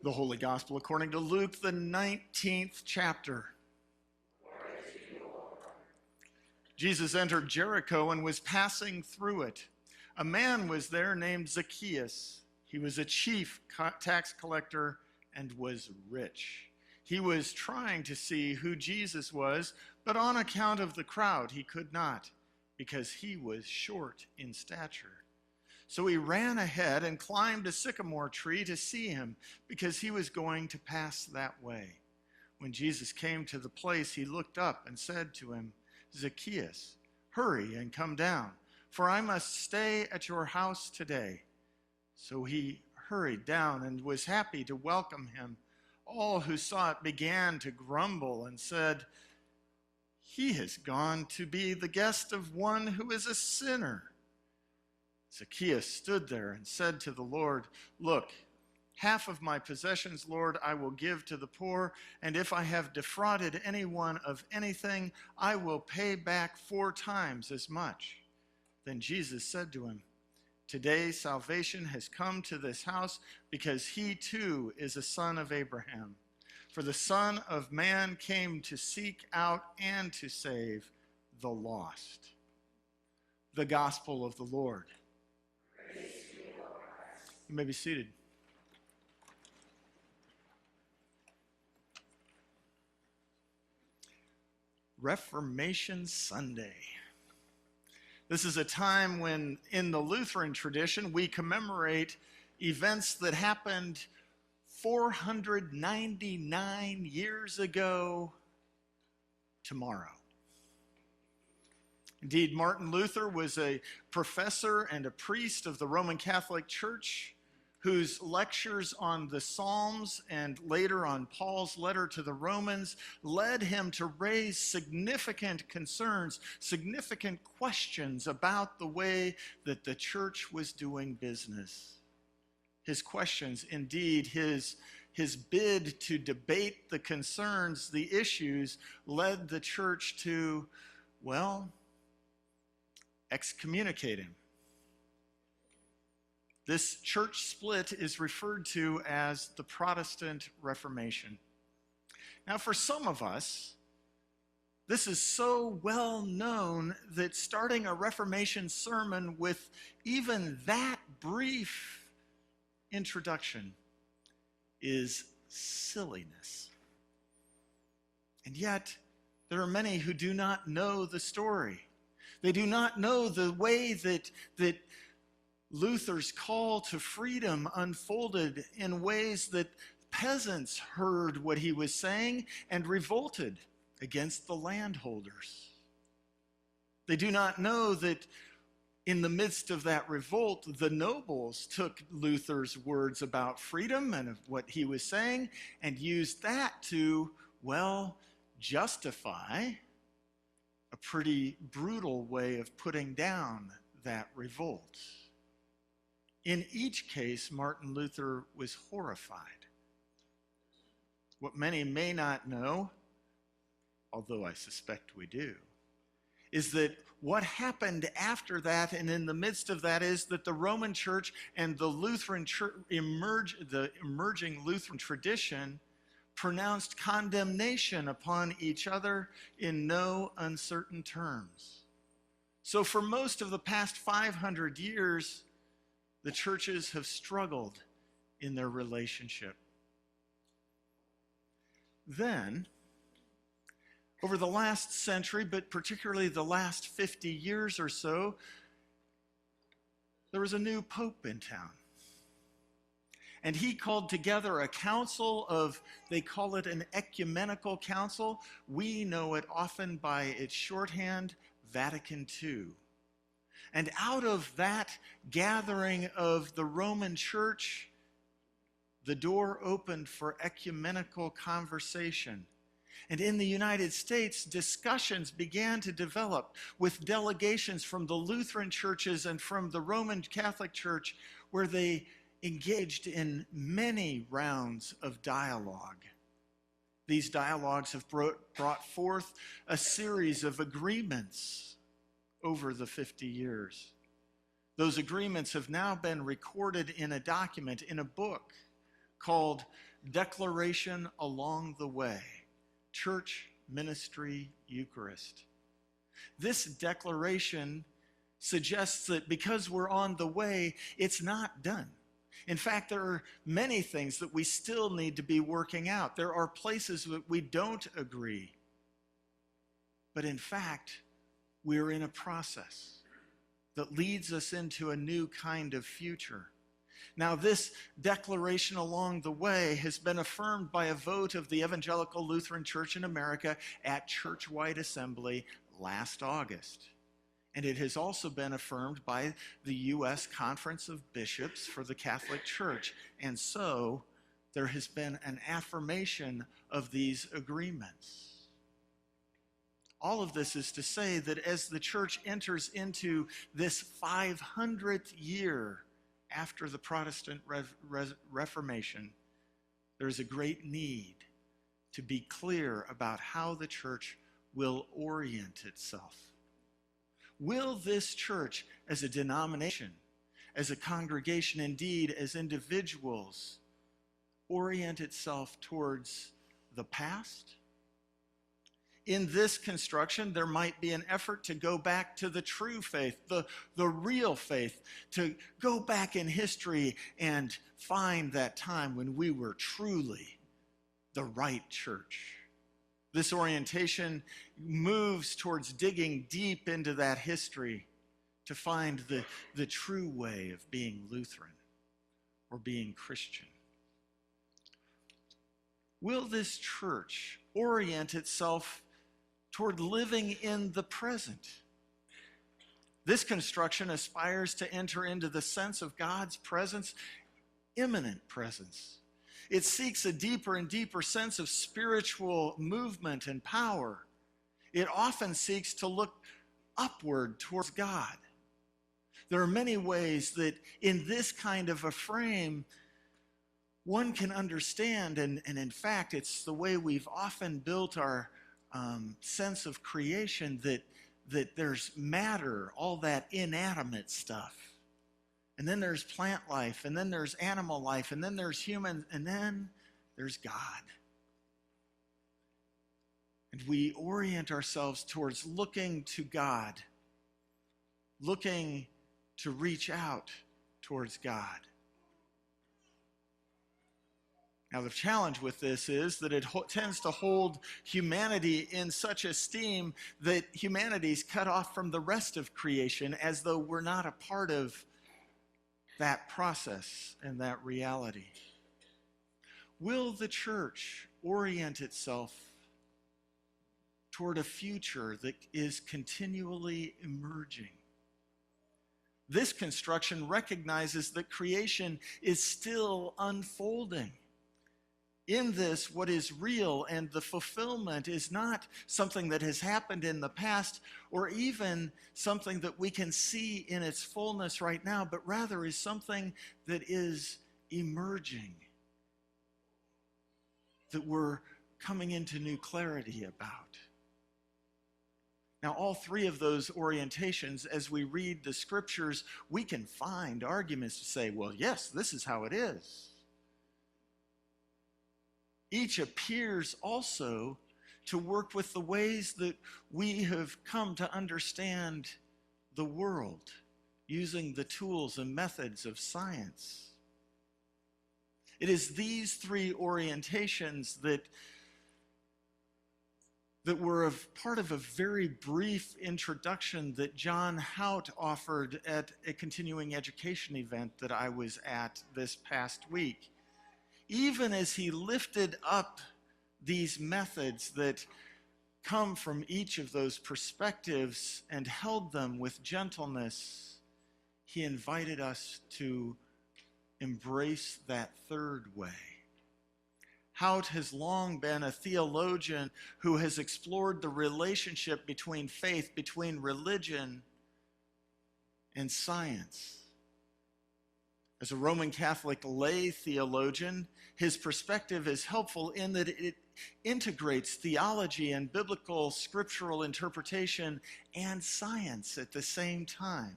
The Holy Gospel according to Luke, the 19th chapter. Jesus entered Jericho and was passing through it. A man was there named Zacchaeus. He was a chief tax collector and was rich. He was trying to see who Jesus was, but on account of the crowd he could not, because he was short in stature. So he ran ahead and climbed a sycamore tree to see him, because he was going to pass that way. When Jesus came to the place, he looked up and said to him, "Zacchaeus, hurry and come down, for I must stay at your house today." So he hurried down and was happy to welcome him. All who saw it began to grumble and said, "He has gone to be the guest of one who is a sinner." Zacchaeus stood there and said to the Lord, "Look, half of my possessions, Lord, I will give to the poor, and if I have defrauded anyone of anything, I will pay back 4 times as much." Then Jesus said to him, "Today salvation has come to this house, because he too is a son of Abraham. For the Son of Man came to seek out and to save the lost." The Gospel of the Lord. You may be seated. Reformation Sunday. This is a time when, in the Lutheran tradition, we commemorate events that happened 499 years ago tomorrow. Indeed, Martin Luther was a professor and a priest of the Roman Catholic Church, whose lectures on the Psalms and later on Paul's letter to the Romans led him to raise significant concerns, significant questions about the way that the church was doing business. His questions, indeed, his bid to debate the concerns, the issues, led the church to, excommunicate him. This church split is referred to as the Protestant Reformation. Now, for some of us, this is so well known that starting a Reformation sermon with even that brief introduction is silliness. And yet, there are many who do not know the story. They do not know the way that Luther's call to freedom unfolded in ways that peasants heard what he was saying and revolted against the landholders. They do not know that in the midst of that revolt, the nobles took Luther's words about freedom and of what he was saying and used that to, justify a pretty brutal way of putting down that revolt. In each case, Martin Luther was horrified. What many may not know, although I suspect we do, is that what happened after that and in the midst of that is that the Roman Church and the Lutheran Church, the emerging Lutheran tradition, pronounced condemnation upon each other in no uncertain terms. So for most of the past 500 years, the churches have struggled in their relationship. Then, over the last century, but particularly the last 50 years or so, there was a new pope in town. And he called together a council of, they call it an ecumenical council. We know it often by its shorthand, Vatican II. And out of that gathering of the Roman Church, the door opened for ecumenical conversation. And in the United States, discussions began to develop with delegations from the Lutheran churches and from the Roman Catholic Church, where they engaged in many rounds of dialogue. These dialogues have brought forth a series of agreements over the 50 years. Those agreements have now been recorded in a document, in a book called declaration along the way, church, ministry, Eucharist. This declaration suggests that because we're on the way, it's not done. In fact, there are many things that we still need to be working out. There are places that we don't agree. But in fact, we're in a process that leads us into a new kind of future. Now, this declaration along the way has been affirmed by a vote of the Evangelical Lutheran Church in America at church-wide assembly last August. And it has also been affirmed by the U.S. Conference of Bishops for the Catholic Church. And so there has been an affirmation of these agreements. All of this is to say that as the church enters into this 500th year after the Protestant Reformation, there is a great need to be clear about how the church will orient itself. Will this church, as a denomination, as a congregation, indeed as individuals, orient itself towards the past? In this construction, there might be an effort to go back to the true faith, the real faith, to go back in history and find that time when we were truly the right church. This orientation moves towards digging deep into that history to find the true way of being Lutheran or being Christian. Will this church orient itself toward living in the present? This construction aspires to enter into the sense of God's presence, immanent presence. It seeks a deeper and deeper sense of spiritual movement and power. It often seeks to look upward towards God. There are many ways that in this kind of a frame, one can understand, and in fact, it's the way we've often built our sense of creation, that there's matter, all that inanimate stuff. And then there's plant life, and then there's animal life, and then there's human, and then there's God. And we orient ourselves towards looking to God, looking to reach out towards God. Now, the challenge with this is that it tends to hold humanity in such esteem that humanity's cut off from the rest of creation as though we're not a part of that process and that reality. Will the church orient itself toward a future that is continually emerging? This construction recognizes that creation is still unfolding. In this, what is real and the fulfillment is not something that has happened in the past or even something that we can see in its fullness right now, but rather is something that is emerging, that we're coming into new clarity about. Now, all three of those orientations, as we read the scriptures, we can find arguments to say, well, yes, this is how it is. Each appears also to work with the ways that we have come to understand the world, using the tools and methods of science. It is these three orientations that were part of a very brief introduction that John Hout offered at a continuing education event that I was at this past week. Even as he lifted up these methods that come from each of those perspectives and held them with gentleness, he invited us to embrace that third way. Hout has long been a theologian who has explored the relationship between faith, between religion and science. As a Roman Catholic lay theologian, his perspective is helpful in that it integrates theology and biblical scriptural interpretation and science at the same time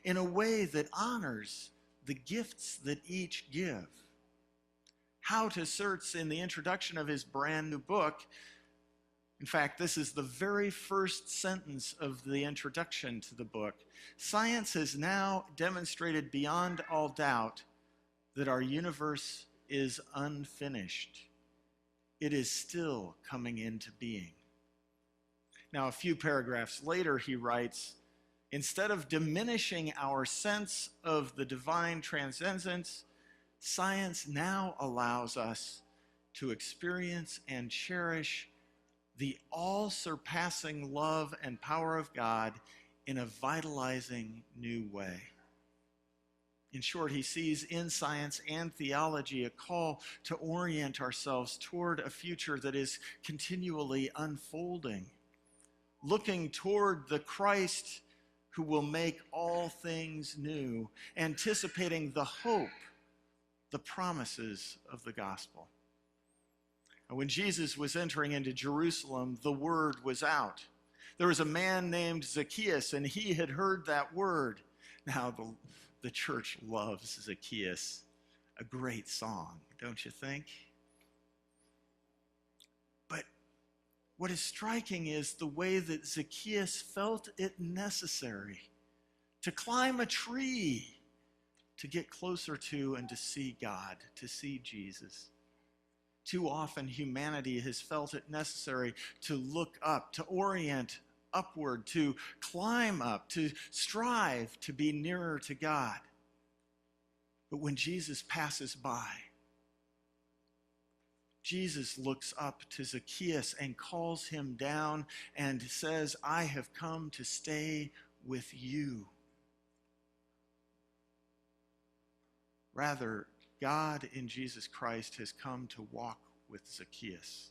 in a way that honors the gifts that each give. Hout asserts in the introduction of his brand new book, in fact, this is the very first sentence of the introduction to the book, science has now demonstrated beyond all doubt that our universe is unfinished. It is still coming into being. Now, a few paragraphs later, he writes, instead of diminishing our sense of the divine transcendence, science now allows us to experience and cherish the all-surpassing love and power of God in a vitalizing new way. In short, he sees in science and theology a call to orient ourselves toward a future that is continually unfolding, looking toward the Christ who will make all things new, anticipating the hope, the promises of the gospel. When Jesus was entering into Jerusalem, the word was out. There was a man named Zacchaeus, and he had heard that word. Now, the church loves Zacchaeus. A great song, don't you think? But what is striking is the way that Zacchaeus felt it necessary to climb a tree to get closer to and to see God, to see Jesus. Too often, humanity has felt it necessary to look up, to orient upward, to climb up, to strive to be nearer to God. But when Jesus passes by, Jesus looks up to Zacchaeus and calls him down and says, I have come to stay with you. Rather, God in Jesus Christ has come to walk with Zacchaeus.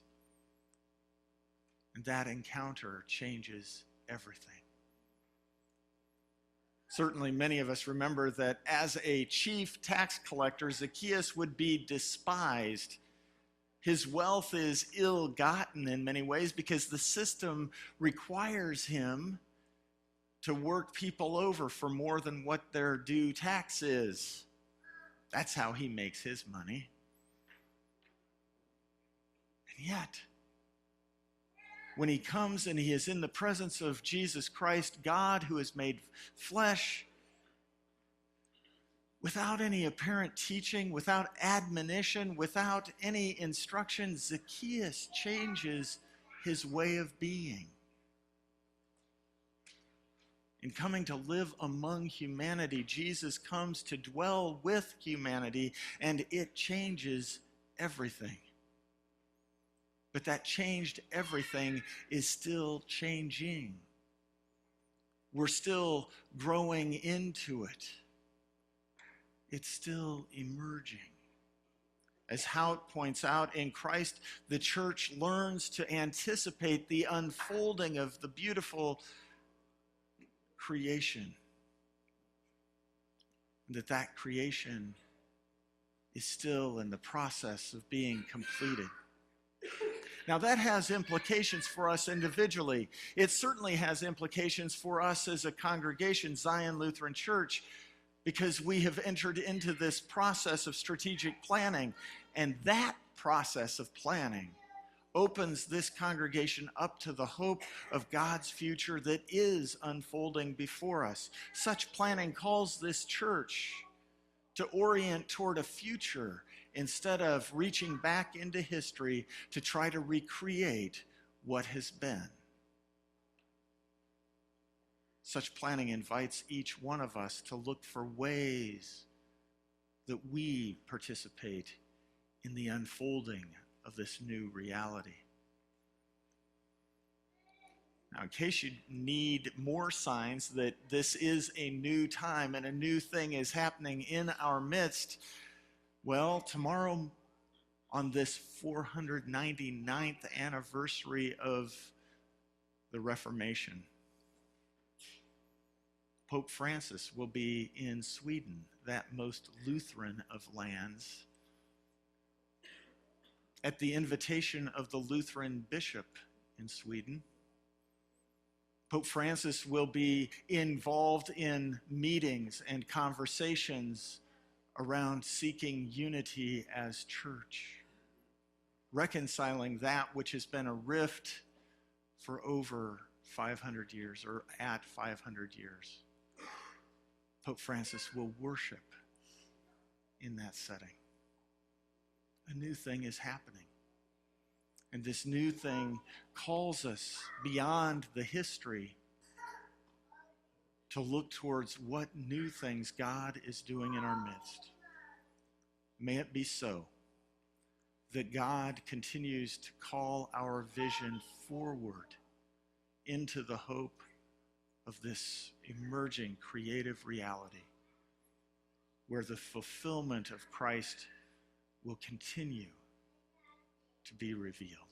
And that encounter changes everything. Certainly, many of us remember that as a chief tax collector, Zacchaeus would be despised. His wealth is ill-gotten in many ways because the system requires him to work people over for more than what their due tax is. That's how he makes his money. And yet, when he comes and he is in the presence of Jesus Christ, God who is made flesh, without any apparent teaching, without admonition, without any instruction, Zacchaeus changes his way of being. In coming to live among humanity, Jesus comes to dwell with humanity, and it changes everything. But that changed everything is still changing. We're still growing into it. It's still emerging. As Hout points out, in Christ, the church learns to anticipate the unfolding of the beautiful creation. That creation is still in the process of being completed. Now, that has implications for us individually. It certainly has implications for us as a congregation, Zion Lutheran Church, because we have entered into this process of strategic planning, and that process of planning opens this congregation up to the hope of God's future that is unfolding before us. Such planning calls this church to orient toward a future instead of reaching back into history to try to recreate what has been. Such planning invites each one of us to look for ways that we participate in the unfolding of this new reality. Now, in case you need more signs that this is a new time and a new thing is happening in our midst, well, tomorrow on this 499th anniversary of the Reformation, Pope Francis will be in Sweden, that most Lutheran of lands, at the invitation of the Lutheran bishop in Sweden. Pope Francis will be involved in meetings and conversations around seeking unity as church, reconciling that which has been a rift for over 500 years, or at 500 years. Pope Francis will worship in that setting. A new thing is happening. And this new thing calls us beyond the history to look towards what new things God is doing in our midst. May it be so that God continues to call our vision forward into the hope of this emerging creative reality where the fulfillment of Christ will continue to be revealed.